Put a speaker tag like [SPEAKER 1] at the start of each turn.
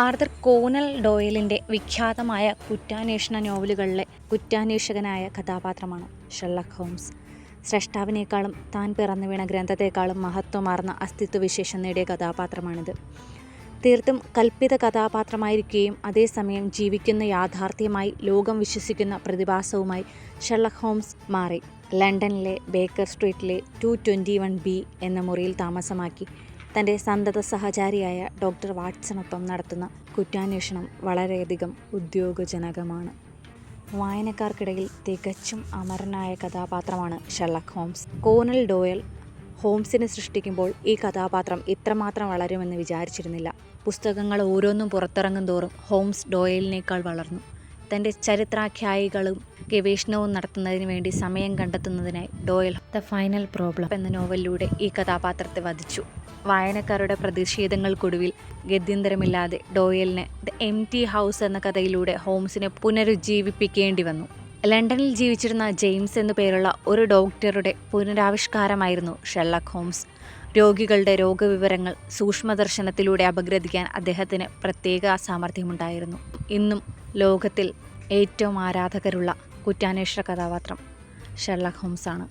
[SPEAKER 1] Arthur Konan ഡോയലിൻ്റെ വിഖ്യാതമായ കുറ്റാന്വേഷണ നോവലുകളിലെ കുറ്റാന്വേഷകനായ കഥാപാത്രമാണ് ഷെർലക് ഹോംസ്. സ്രഷ്ടാവിനേക്കാളും താൻ പിറന്നു വീണ ഗ്രന്ഥത്തെക്കാളും മഹത്വമാർന്ന അസ്തിത്വവിശേഷം നേടിയ കഥാപാത്രമാണിത്. തീർത്തും കൽപ്പിത കഥാപാത്രമായിരിക്കുകയും അതേസമയം ജീവിക്കുന്ന യാഥാർത്ഥ്യമായി ലോകം വിശ്വസിക്കുന്ന പ്രതിഭാസവുമായി ഷെർലക് ഹോംസ് മാറി. ലണ്ടനിലെ ബേക്കർ സ്ട്രീറ്റിലെ 221B എന്ന മുറിയിൽ താമസമാക്കി തൻ്റെ സന്തത സഹചാരിയായ ഡോക്ടർ വാട്സണൊപ്പം നടത്തുന്ന കുറ്റാന്വേഷണം വളരെയധികം ഉദ്യോഗജനകമാണ്. വായനക്കാർക്കിടയിൽ തികച്ചും അമരനായ കഥാപാത്രമാണ് ഷെർലക് ഹോംസ്. കോനൻ ഡോയൽ ഹോംസിനെ സൃഷ്ടിക്കുമ്പോൾ ഈ കഥാപാത്രം ഇത്രമാത്രം വളരുമെന്ന് വിചാരിച്ചിരുന്നില്ല. പുസ്തകങ്ങൾ ഓരോന്നും പുറത്തിറങ്ങും തോറും ഹോംസ് ഡോയലിനേക്കാൾ വളർന്നു. തൻ്റെ ചരിത്രാഖ്യായികളും ഗവേഷണവും നടത്തുന്നതിന് വേണ്ടി സമയം കണ്ടെത്തുന്നതിനായി ഡോയൽ ദ ഫൈനൽ പ്രോബ്ലം എന്ന നോവലിലൂടെ ഈ കഥാപാത്രത്തെ വധിച്ചു. വായനക്കാരുടെ പ്രതിഷേധങ്ങൾക്കൊടുവിൽ ഗത്യന്തരമില്ലാതെ ഡോയലിന് ദ എംപ്റ്റി ഹൗസ് എന്ന കഥയിലൂടെ ഹോംസിനെ പുനരുജ്ജീവിപ്പിക്കേണ്ടി വന്നു. ലണ്ടനിൽ ജീവിച്ചിരുന്ന ജെയിംസ് എന്നു പേരുള്ള ഒരു ഡോക്ടറുടെ പുനരാവിഷ്കാരമായിരുന്നു ഷെർലക് ഹോംസ്. രോഗികളുടെ രോഗവിവരങ്ങൾ സൂക്ഷ്മദർശനത്തിലൂടെ അപഗ്രഥിക്കാൻ അദ്ദേഹത്തിന് പ്രത്യേക സാമർഥ്യമുണ്ടായിരുന്നു. ഇന്നും ലോകത്തിൽ ഏറ്റവും ആരാധകരുള്ള കുറ്റാന്വേഷണ കഥാപാത്രം ഷെർലക് ഹോംസാണ്.